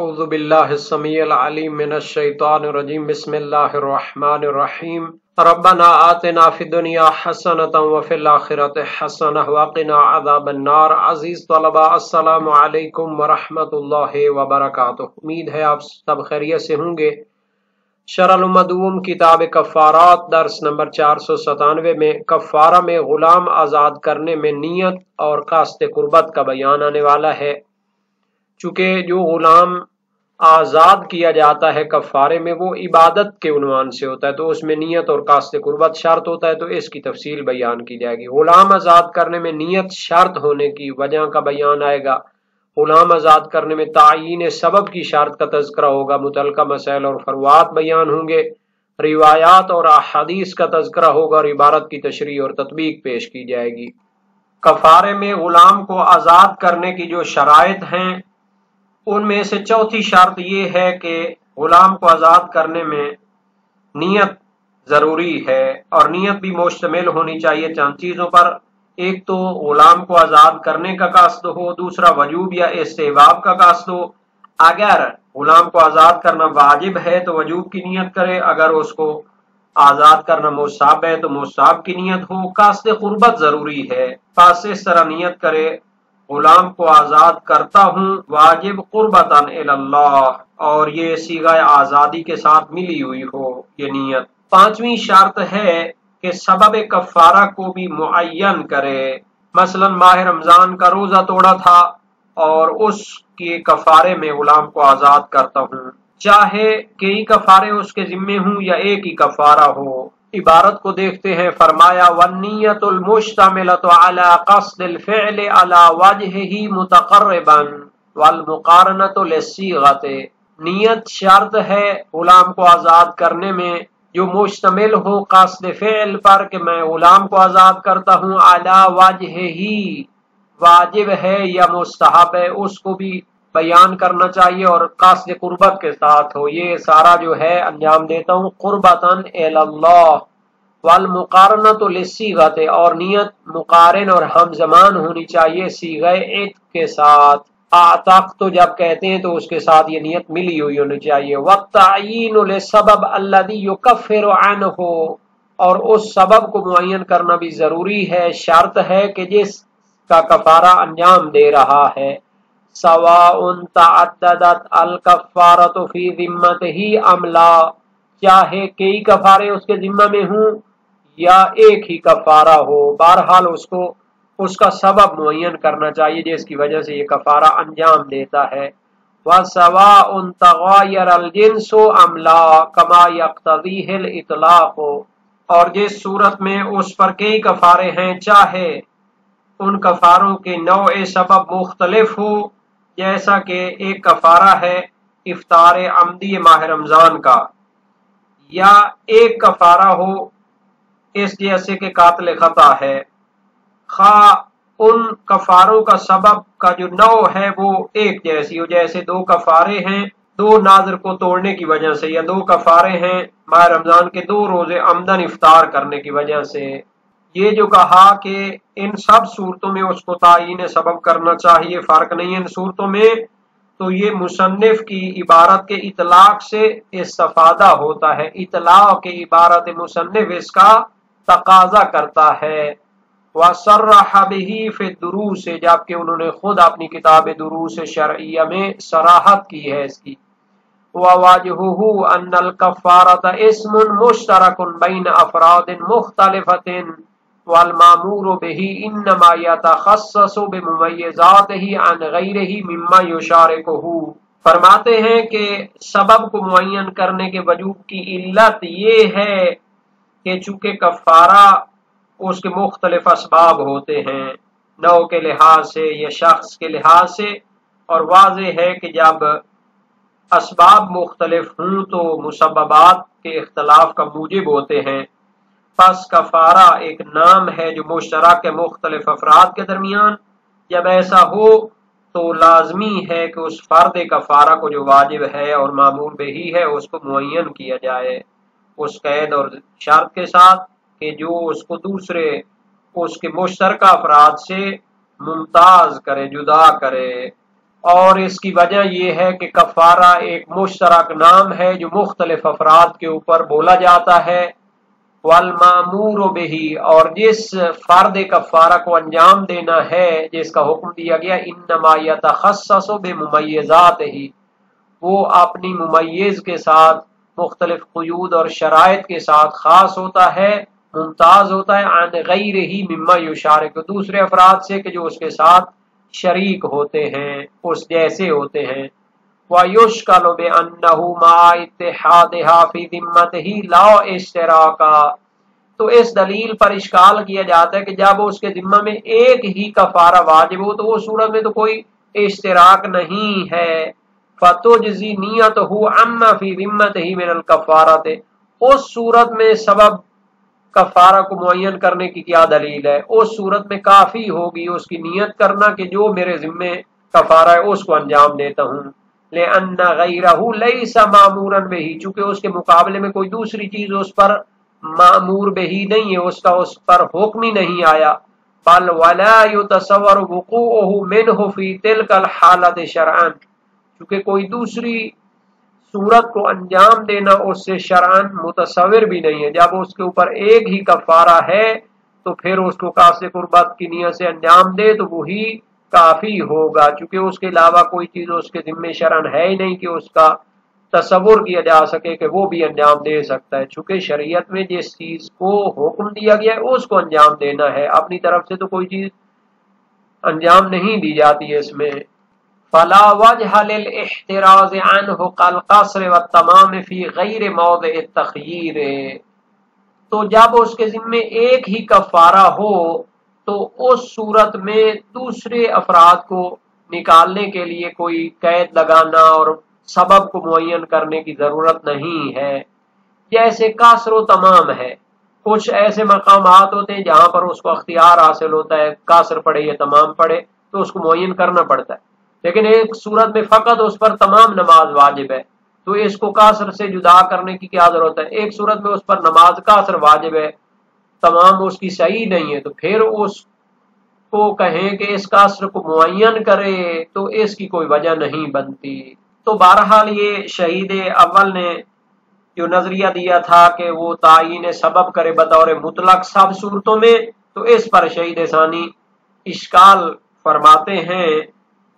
اعوذ باللہ السمیع العلیم من الشیطان الرجیم بسم اللہ الرحمن الرحیم ربنا آتنا فی الدنیا حسنۃ وفی الآخرۃ حسنۃ وقنا عذاب النار۔ عزیز طلباء، السلام علیکم ورحمۃ اللہ وبرکاتہ۔ امید ہے آپ سب خیریت سے ہوں گے۔ شرح المدوم کتاب کفارات درس نمبر 497 میں کفارہ میں غلام آزاد کرنے میں نیت اور قصد قربت کا بیان آنے والا ہے۔ چونکہ جو غلام آزاد کیا جاتا ہے کفارے میں وہ عبادت کے عنوان سے ہوتا ہے، تو اس میں نیت اور قصد قربت شرط ہوتا ہے، تو اس کی تفصیل بیان کی جائے گی۔ غلام آزاد کرنے میں نیت شرط ہونے کی وجہ کا بیان آئے گا۔ غلام آزاد کرنے میں تعیین سبب کی شرط کا تذکرہ ہوگا۔ متعلقہ مسائل اور فروعات بیان ہوں گے۔ روایات اور احادیث کا تذکرہ ہوگا اور عبارت کی تشریح اور تطبیق پیش کی جائے گی۔ کفارے میں غلام کو آزاد کرنے کی جو شرائط ہیں ان میں سے چوتھی شرط یہ ہے کہ غلام کو آزاد کرنے میں نیت ضروری ہے، اور نیت بھی مشتمل ہونی چاہیے چند چیزوں پر۔ ایک تو غلام کو آزاد کرنے کا قصد ہو، دوسرا وجوب یا استحباب کا قصد ہو۔ اگر غلام کو آزاد کرنا واجب ہے تو وجوب کی نیت کرے، اگر اس کو آزاد کرنا مستحب ہے تو مستحب کی نیت ہو۔ قصد قربت ضروری ہے، پس اس طرح نیت کرے غلام کو آزاد کرتا ہوں واجب قربتاً اللہ، اور یہ صیغہ آزادی کے ساتھ ملی ہوئی ہو یہ نیت۔ پانچویں شرط ہے کہ سبب کفارہ کو بھی معین کرے۔ مثلا ماہ رمضان کا روزہ توڑا تھا اور اس کے کفارے میں غلام کو آزاد کرتا ہوں، چاہے کئی کفارے اس کے ذمے ہوں یا ایک ہی کفارہ ہو۔ عبارت کو دیکھتے ہیں، فرمایا والنیت المشتملۃ علی قصد الفعل علی وجہہ متقربا والمقارنۃ للصیغۃ۔ نیت شرط ہے غلام کو آزاد کرنے میں جو مشتمل ہو قصد فعل پر کہ میں غلام کو آزاد کرتا ہوں، علی وجہہ واجب ہے یا مستحب ہے اس کو بھی بیان کرنا چاہیے، اور قصد قربت کے ساتھ ہو۔ یہ سارا جو ہے انجام دیتا ہوں قربتاً الی اللہ والمقارنۃ للصیغۃ، اور نیت مقارن اور ہم زمان ہونی چاہیے صیغہ عتق کے ساتھ۔ اعتق تو جب کہتے ہیں تو اس کے ساتھ یہ نیت ملی ہوئی ہونی چاہیے۔ والتعیین للسبب الذی یکفر عنہ، اور اس سبب کو معین کرنا بھی ضروری ہے، شرط ہے کہ جس کا کفارہ انجام دے رہا ہے۔ سواء تعددت الکفارۃ فی ذمتہ ام لا، چاہے کئی کفارے اس کے ذمہ میں ہوں یا ایک ہی کفارہ ہو، بہرحال اس کو اس کا سبب معین کرنا چاہیے جس کی وجہ سے یہ کفارہ انجام دیتا ہے۔ وسواء تغایر الجنس ام لا کما یقتضیہ الاطلاق، اور جس صورت میں اس پر کئی کفارے ہیں چاہے ان کفاروں کے نوع سبب مختلف ہو، جیسا کہ ایک کفارہ ہے افطار عمدی ماہ رمضان کا، یا ایک کفارہ ہو اس جیسے کہ قاتل خطا ہے، خواہ ان کفاروں کا سبب کا جو نوع ہے وہ ایک جیسی ہو، جیسے دو کفارے ہیں دو ناظر کو توڑنے کی وجہ سے، یا دو کفارے ہیں ماہ رمضان کے دو روزے عمدن افطار کرنے کی وجہ سے۔ یہ جو کہا کہ ان سب صورتوں میں اس کو تعیین سبب کرنا چاہیے، فرق نہیں ہے ان صورتوں میں، تو یہ مصنف کی عبارت کے اطلاق سے استفادہ ہوتا ہے۔ اطلاق کے عبارت مصنف اس کا تقاضا کرتا ہے۔ وَصَرَّحَ بِهِ فِي الدُّرُوسِ، جبکہ انہوں نے خود اپنی کتاب دروس شرعیہ میں صراحت کی ہے اس کی۔ وَوَجْهُهُ أَنَّ الْكَفَّارَةَ اسْمٌ مُشْتَرَكٌ بَيْنَ أَفْرَادٍ مُخْتَلِفَةٍ وَالْمَأْمُورُ بِهِ إِنَّمَا يَتَخَصَّصُ بِمُمَيِّزَاتِهِ عَنْ غَيْرِهِ مِمَّا يُشَارِكُهُ۔ فرماتے ہیں کہ سبب کو معین کرنے کے وجوب کی علت یہ ہے کہ چونکہ کفارہ اس کے مختلف اسباب ہوتے ہیں، نوع کے لحاظ سے یا شخص کے لحاظ سے، اور واضح ہے کہ جب اسباب مختلف ہوں تو مسببات کے اختلاف کا موجب ہوتے ہیں۔ پس کفارہ ایک نام ہے جو مشترک ہے مختلف افراد کے درمیان۔ جب ایسا ہو تو لازمی ہے کہ اس فرد کفارہ کو جو واجب ہے اور معمول بہی ہے اس کو معین کیا جائے، اس قید اور شرط کے ساتھ کہ جو اس کو دوسرے اس کے مشترکہ افراد سے ممتاز کرے، جدا کرے۔ اور اس کی وجہ یہ ہے کہ کفارہ ایک مشترک نام ہے جو مختلف افراد کے اوپر بولا جاتا ہے۔ والمامور بہ، اور جس فرد کفارہ کو انجام دینا ہے، جس کا حکم دیا گیا، انما یتخصص بممیزات ہی، وہ اپنی ممیز کے ساتھ مختلف قیود اور شرائط کے ساتھ خاص ہوتا ہے، ممتاز ہوتا ہے، عن غیرہ مما یشارک، دوسرے افراد سے کہ جو اس کے ساتھ شریک ہوتے ہیں، اس جیسے ہوتے ہیں۔ وَيُشْكَلُ بِأَنَّهُ مَعَ اتِّحَادِهَا فِي ذِمَّتِهِ لَا اشْتِرَاكَ، تو اس دلیل پر اشکال کیا جاتا ہے کہ جب اس کے ذمہ میں ایک ہی کفارہ واجب ہو تو وہ صورت میں تو کوئی اشتراک نہیں ہے۔ فَتُجْزِي نِيَّتُهُ عَمَّا فِي ذِمَّتِهِ مِنَ الْكَفَّارَةِ، اس صورت میں سبب کفارہ کو معین کرنے کی کیا دلیل ہے؟ اس صورت میں کافی ہوگی اس کی نیت کرنا کہ جو میرے ذمے کفارہ ہے اس کو انجام دیتا ہوں۔ لِأَنَّ غَيْرَهُ لَيْسَ مَأْمُورًا بِهِ، چونکہ اس کے مقابلے میں کوئی دوسری چیز اس پر مأمور بہی نہیں ہے، اس کا اس پر حکم ہی نہیں آیا۔ بل ولا يتصور وقوعه منه في تلك الحالة شرعا، چونکہ کوئی دوسری صورت کو انجام دینا اس سے شرعاً متصور بھی نہیں ہے۔ جب اس کے اوپر ایک ہی کفارہ ہے تو پھر اس کو قاصد قربت کی نیت سے انجام دے تو وہی کافی ہوگا، چونکہ اس کے علاوہ کوئی چیز اس کے ذمہ شرعاً ہے ہی نہیں کہ اس کا تصور کیا جا سکے کہ وہ بھی انجام دے سکتا ہے، چونکہ شریعت میں جس چیز کو حکم دیا گیا ہے اس کو انجام دینا ہے، اپنی طرف سے تو کوئی چیز انجام نہیں دی جاتی ہے اس میں۔ فلا وجہ للاحتراز عنہ کالقصر والتمام فی غیر موضع التخییر، تو جب اس کے ذمے ایک ہی کفارہ ہو تو اس صورت میں دوسرے افراد کو نکالنے کے لیے کوئی قید لگانا اور سبب کو معین کرنے کی ضرورت نہیں ہے۔ جیسے قصر و تمام ہے، کچھ ایسے مقامات ہوتے ہیں جہاں پر اس کو اختیار حاصل ہوتا ہے، قصر پڑھے یا تمام پڑھے تو اس کو معین کرنا پڑتا ہے، لیکن ایک صورت میں فقط اس پر تمام نماز واجب ہے تو اس کو قصر سے جدا کرنے کی کیا ضرورت ہے؟ ایک صورت میں اس پر نماز قصر واجب ہے، تمام اس کی صحیح نہیں ہے، تو پھر اس کو کہیں کہ اس قصر کو معین کرے تو اس کی کوئی وجہ نہیں بنتی۔ تو بہرحال یہ شہید اول نے جو نظریہ دیا تھا کہ وہ تعین سبب کرے بطور مطلق سب صورتوں میں، تو اس پر شہید ثانی اشکال فرماتے ہیں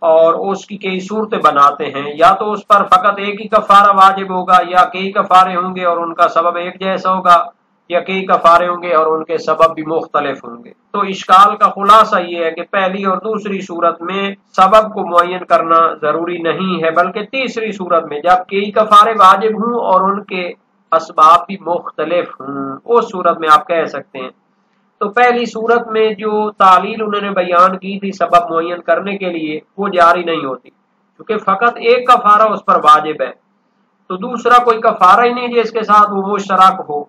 اور اس کی کئی صورتیں بناتے ہیں، یا تو اس پر فقط ایک ہی کفارہ واجب ہوگا، یا کئی کفارے ہوں گے اور ان کا سبب ایک جیسا ہوگا، یا کئی کفارے ہوں گے اور ان کے سبب بھی مختلف ہوں گے۔ تو اشکال کا خلاصہ یہ ہے کہ پہلی اور دوسری صورت میں سبب کو معین کرنا ضروری نہیں ہے، بلکہ تیسری صورت میں جب کئی کفارے واجب ہوں اور ان کے اسباب بھی مختلف ہوں، اس صورت میں آپ کہہ سکتے ہیں۔ تو پہلی صورت میں جو تعلیل انہوں نے بیان کی تھی سبب معین کرنے کے لیے، وہ جاری نہیں ہوتی کیونکہ فقط ایک کفارہ اس پر واجب ہے، تو دوسرا کوئی کفارہ ہی نہیں جس کے ساتھ وہ مشترک ہو،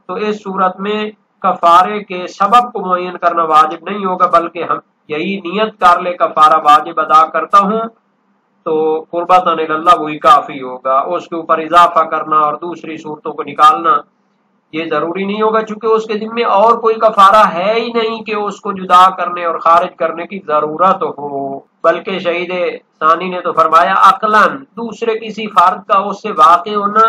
تو اس صورت میں کفارے کے سبب کو معین کرنا واجب نہیں ہوگا، بلکہ ہم یہی نیت کر لے کفارہ واجب ادا کرتا ہوں تو قربتاً اللہ وہی کافی ہوگا، اس کے اوپر اضافہ کرنا اور دوسری صورتوں کو نکالنا یہ ضروری نہیں ہوگا، چونکہ اس کے ذمے اور کوئی کفارہ ہے ہی نہیں کہ اس کو جدا کرنے اور خارج کرنے کی ضرورت ہو۔ بلکہ شہید ثانی نے تو فرمایا عقلاً دوسرے کسی فرد کا اس سے واقع ہونا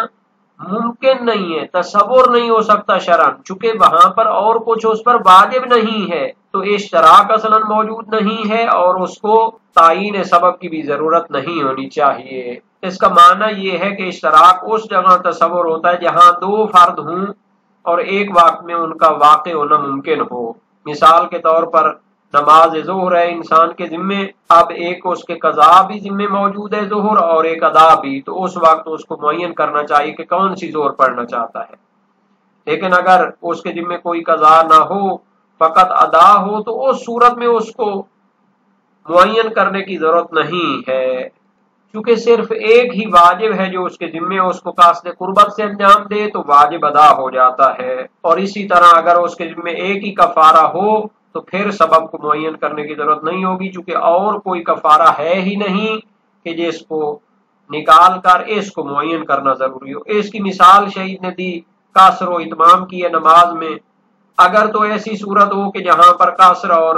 ممکن نہیں ہے، تصور نہیں ہو سکتا شرعاً، چونکہ وہاں پر اور کچھ اس پر واجب نہیں ہے، تو اشتراک اصلاً موجود نہیں ہے اور اس کو تعین سبب کی بھی ضرورت نہیں ہونی چاہیے۔ اس کا معنی یہ ہے کہ اشتراک اس جگہ تصور ہوتا ہے جہاں دو فرد ہوں اور ایک وقت میں ان کا واقع ہونا ممکن ہو۔ مثال کے طور پر نماز ظہر ہے انسان کے ذمے، اب ایک اس کے قضا بھی ذمے موجود ہے ظہر اور ایک ادا بھی، تو اس وقت اس کو معین کرنا چاہیے کہ کون سی ظہر پڑھنا چاہتا ہے۔ لیکن اگر اس کے ذمے کوئی قضا نہ ہو، فقط ادا ہو، تو اس صورت میں اس کو معین کرنے کی ضرورت نہیں ہے، کیونکہ صرف ایک ہی واجب ہے جو اس کے ذمے، اس کو قاصد قربت سے انجام دے تو واجب ادا ہو جاتا ہے۔ اور اسی طرح اگر اس کے ذمے ایک ہی کفارہ ہو تو پھر سبب کو معین کرنے کی ضرورت نہیں ہوگی، چونکہ اور کوئی کفارہ ہے ہی نہیں کہ جس کو نکال کر اس کو معین کرنا ضروری ہو۔ اس کی مثال شہید نے دی قصر و اتمام کی ہے نماز میں۔ اگر تو ایسی صورت ہو کہ جہاں پر قصر اور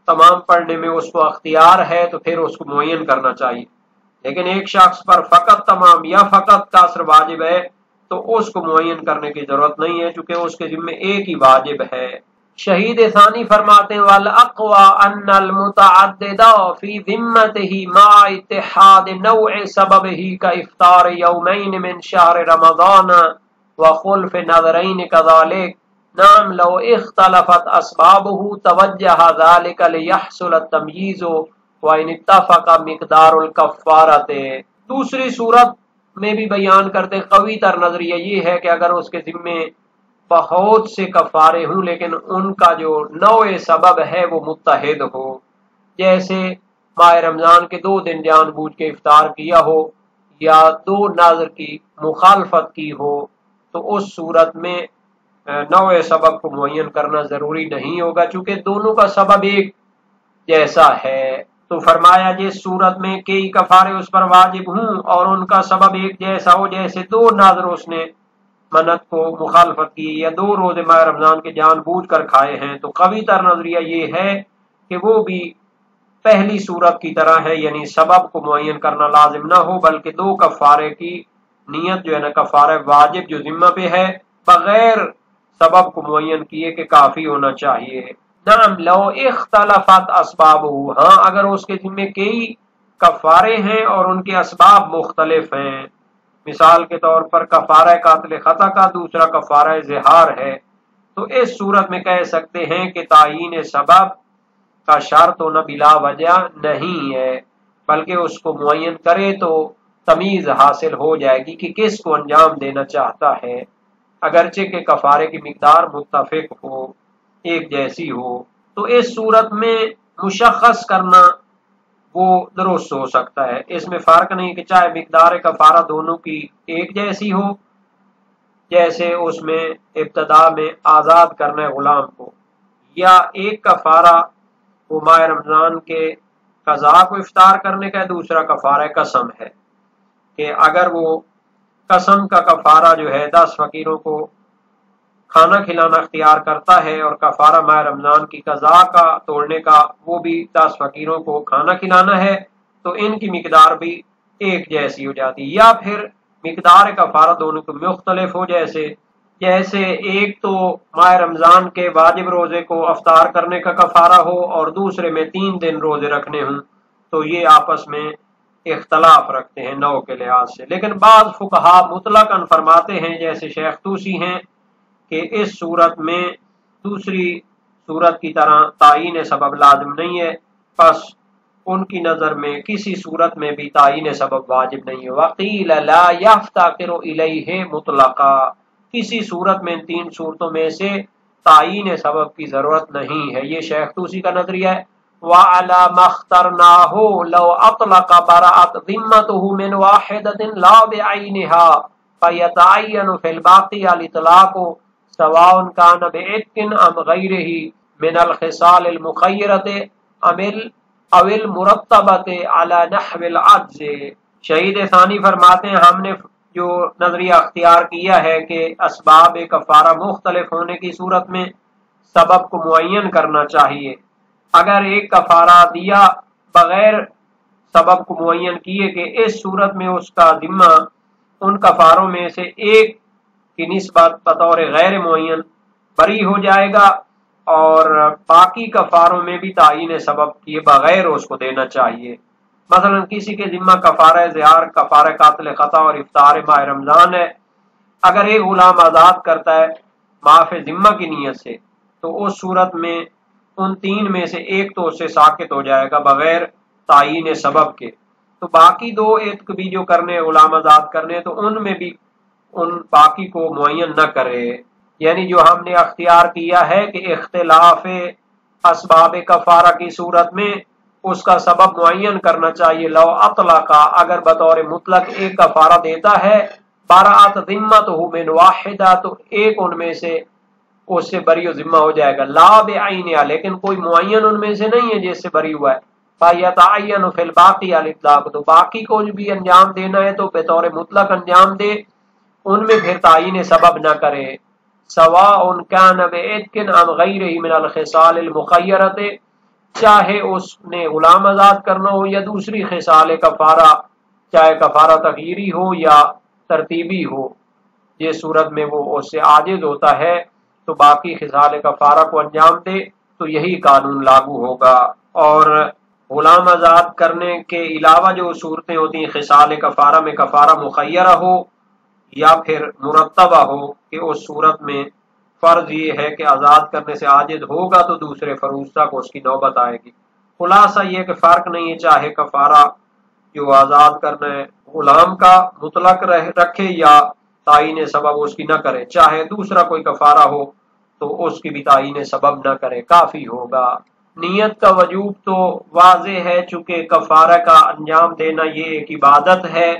تمام پڑھنے میں اس کو اختیار ہے تو پھر اس کو معین کرنا چاہیے، لیکن ایک شخص پر فقط تمام یا فقط قصر واجب ہے تو اس کو معین کرنے کی ضرورت نہیں ہے، چونکہ اس کے ذمہ ایک ہی واجب ہے۔ شہید ثانی فرماتے ہیں والاقوى ان المتعدد فی ذمته مع اتحاد نوع سببه كافطار يومين من شهر رمضان وخلف نظرين كذلك، نعم لو اختلفت اسبابه توجه ذلك ليحصل التمييز وان اتفق مقدار الکفارۃ۔ دوسری صورت میں بھی بیان کرتے قوی تر نظریہ یہ ہے کہ اگر اس کے ذمے بہت سے کفارے ہوں لیکن ان کا جو نوع سبب ہے وہ متحد ہو، جیسے ماہ رمضان کے 2 دن جان بوجھ کے افطار کیا ہو یا 2 نظر کی مخالفت کی ہو، تو اس صورت میں نوع سبب کو معین کرنا ضروری نہیں ہوگا، چونکہ دونوں کا سبب ایک جیسا ہے۔ تو فرمایا جس صورت میں کئی کفارے اس پر واجب ہوں اور ان کا سبب ایک جیسا ہو، جیسے 2 نظر اس نے منت کو مخالفت کی یا 2 روزے ماہ رمضان کے جان بوجھ کر کھائے ہیں، تو قوی تر نظریہ یہ ہے کہ وہ بھی پہلی صورت کی طرح ہے، یعنی سبب کو معین کرنا لازم نہ ہو بلکہ 2 کفارے کی نیت جو ہے نا کفارہ واجب جو ذمہ پہ ہے بغیر سبب کو معین کیے کہ کافی ہونا چاہیے۔ نعم لو اختلفت اسبابہ، ہاں اگر اس کے ذمہ کئی کفارے ہیں اور ان کے اسباب مختلف ہیں، مثال کے طور پر کفارہ قاتل خطا کا دوسرا کفارہ زہار ہے، تو اس صورت میں کہہ سکتے ہیں کہ تعیین سبب کا شرط ہونا بلا وجہ نہیں ہے، بلکہ اس کو معین کرے تو تمیز حاصل ہو جائے گی کہ کس کو انجام دینا چاہتا ہے، اگرچہ کہ کفارے کی مقدار متفق ہو، ایک جیسی ہو۔ تو اس صورت میں مشخص کرنا وہ درست ہو سکتا ہے، اس میں فرق نہیں کہ چاہے مقدار کفارہ دونوں کی ایک جیسی ہو، جیسے اس میں ابتدا میں آزاد کرنا غلام کو، یا ایک کفارہ وہ ماہ رمضان کے قضاء کو افطار کرنے کا، دوسرا کفارہ قسم ہے کہ اگر وہ قسم کا کفارہ جو ہے 10 فقیروں کو کھانا کھلانا اختیار کرتا ہے اور کفارہ ماہ رمضان کی قضاء کا توڑنے کا وہ بھی 10 فقیروں کو کھانا کھلانا ہے، تو ان کی مقدار بھی ایک جیسی ہو جاتی، یا پھر مقدار کفارہ دونوں کو مختلف ہو، جیسے ایک تو ماہ رمضان کے واجب روزے کو افطار کرنے کا کفارہ ہو اور دوسرے میں 3 دن روزے رکھنے ہوں، تو یہ آپس میں اختلاف رکھتے ہیں نوع کے لحاظ سے۔ لیکن بعض فقہا مطلقاً فرماتے ہیں جیسے شیخ طوسی ہیں کہ اس صورت میں دوسری صورت کی طرح تعیین سبب لازم نہیں ہے، پس ان کی نظر میں کسی صورت میں بھی تعیین سبب واجب نہیں ہے۔ وقیل لا یفتقر الیہ مطلقا، کسی صورت میں ان 3 صورتوں میں سے تعیین سبب کی ضرورت نہیں ہے، یہ شیخ طوسی کا نظریہ ہے۔ وعلی ما اخترناہ لو اطلق برأت ذمته من واحدۃ لا بعینها فیتعین فی الباقی الاطلاق سواء کان بعتق ام غیرہ من الخصال المخیرۃ او المرتبۃ علی نحو العجز۔ شہید ثانی فرماتے ہیں ہم نے جو نظریہ اختیار کیا ہے کہ اسباب کفارہ مختلف ہونے کی صورت میں سبب کو معین کرنا چاہیے، اگر ایک کفارہ دیا بغیر سبب کو معین کیے کہ اس صورت میں اس کا ذمہ ان کفاروں میں سے ایک کی نسبت بطور غیر معین بری ہو جائے گا، اور باقی کفاروں میں بھی تعیین سبب کیے بغیر اس کو دینا چاہیے۔ مثلا کسی کے ذمہ کفارہ زہار، کفارہ قاتل خطا اور افطار ماہ رمضان ہے، اگر ایک غلام آزاد کرتا ہے معاف ذمہ کی نیت سے، تو اس صورت میں ان 3 میں سے ایک تو اس سے ساقط ہو جائے گا بغیر تعیین سبب کے، تو باقی 2 عتق بھی جو کرنے غلام آزاد کرنے تو ان میں بھی ان باقی کو معین نہ کرے، یعنی جو ہم نے اختیار کیا ہے کہ اختلاف اسباب کفارہ کی صورت میں اس کا سبب معین کرنا چاہیے۔ لو اطلق، اگر بطور مطلق ایک کفارہ دیتا ہے برأت ذمتہ من واحدہ، تو ایک ان میں سے اس سے بری و ذمہ ہو جائے گا، لا بعینہا، لیکن کوئی معین ان میں سے نہیں ہے جس سے بری ہوا ہے، فیتعین فی الباقی الاطلاق، تو باقی کو بھی انجام دینا ہے تو بطور مطلق انجام دے، ان میں پھر تعیین سبب نہ کرے۔ سواء کان بعتق ام غیرہ من الخصال المخیرۃ، چاہے اس نے غلام آزاد کرنا ہو یا دوسری خصال کفارہ، چاہے کفارہ تغییری ہو یا ترتیبی ہو، جس صورت میں وہ اس سے عاجز ہوتا ہے تو باقی خصال کفارہ کو انجام دے تو یہی قانون لاگو ہوگا۔ اور غلام آزاد کرنے کے علاوہ جو صورتیں ہوتی ہیں خصال کفارہ میں، کفارہ مخیرہ ہو یا پھر مرتبہ ہو، کہ اس صورت میں فرض یہ ہے کہ آزاد کرنے سے عاجز ہوگا تو دوسرے فروشہ کو اس کی نوبت آئے گی۔ خلاصہ یہ کہ فرق نہیں ہے، چاہے کفارہ جو آزاد کرنا ہے غلام کا مطلق رکھے یا تعین سبب اس کی نہ کرے، چاہے دوسرا کوئی کفارہ ہو تو اس کی بھی تعین سبب نہ کرے، کافی ہوگا۔ نیت کا وجوب تو واضح ہے، چونکہ کفارہ کا انجام دینا یہ ایک عبادت ہے،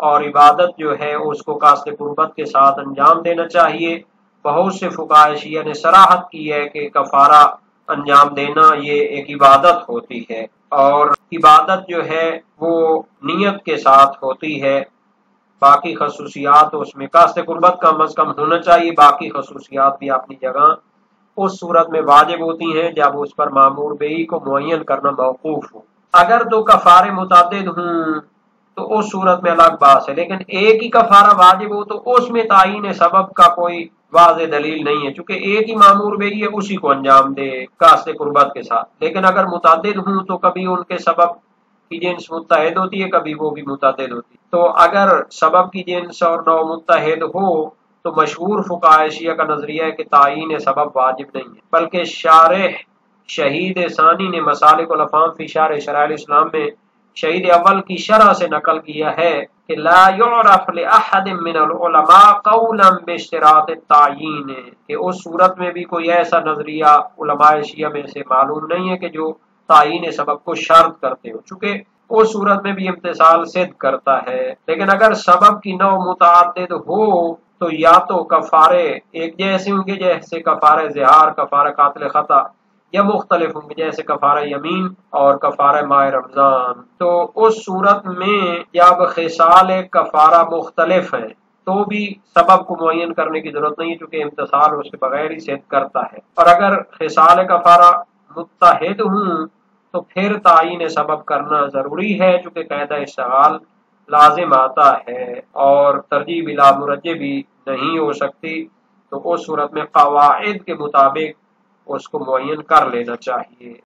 اور عبادت جو ہے اس کو قاصد قربت کے ساتھ انجام دینا چاہیے۔ بہت سے فقہائے شیعہ نے صراحت کی ہے کہ کفارہ انجام دینا یہ ایک عبادت ہوتی ہے، اور عبادت جو ہے وہ نیت کے ساتھ ہوتی ہے۔ باقی خصوصیات اس میں قاصد قربت کم از کم ہونا چاہیے، باقی خصوصیات بھی اپنی جگہ اس صورت میں واجب ہوتی ہیں جب اس پر مامور بیعی کو معین کرنا موقوف ہو۔ اگر دو کفارے متعدد ہوں تو اس صورت میں الگ بات ہے، لیکن ایک ہی کفارہ واجب ہو تو اس میں تعین سبب کا کوئی واضح دلیل نہیں ہے، چونکہ ایک ہی مامور بیعی ہے اسی کو انجام دے قاصد قربت کے ساتھ۔ لیکن اگر متعدد ہوں تو کبھی ان کے سبب کی جنس متحد ہوتی ہے، کبھی وہ بھی متعدد ہوتی ہے۔ تو اگر سبب کی جنس اور نوع متحد ہو تو مشہور فقہائے شیعہ کا نظریہ ہے کہ تعین سبب واجب نہیں ہے، بلکہ شارح شہید ثانی نے مسالک الافہام فی شرح شرائع الاسلام میں شہید اول کی شرح سے نقل کیا ہے کہ لا یعرف لأحد من العلماء قولا باشتراط التعیین، کہ اس صورت میں بھی کوئی ایسا نظریہ علماء شیعہ میں سے معلوم نہیں ہے کہ جو تعین سبب کو شرط کرتے ہو، چونکہ اس صورت میں بھی امتثال صدق کرتا ہے۔ لیکن اگر سبب کی نوع متعدد ہو تو یا تو کفارے ایک جیسے ہوں گے جیسے کفارہ زہار، کفارہ قاتل خطا، یا مختلف ہوں گے جیسے کفارہ یمین اور کفارہ ماہ رمضان۔ تو اس صورت میں جب خصال کفارہ مختلف ہیں تو بھی سبب کو معین کرنے کی ضرورت نہیں، چونکہ امتثال اس کے بغیر ہی صدق کرتا ہے۔ اور اگر خصال کفارہ متحد ہوں تو پھر تعین سبب کرنا ضروری ہے، چونکہ قاعدہ اشتغال لازم آتا ہے اور ترجیح بلا مرجح بھی نہیں ہو سکتی، تو اس صورت میں قواعد کے مطابق اس کو معین کر لینا چاہیے۔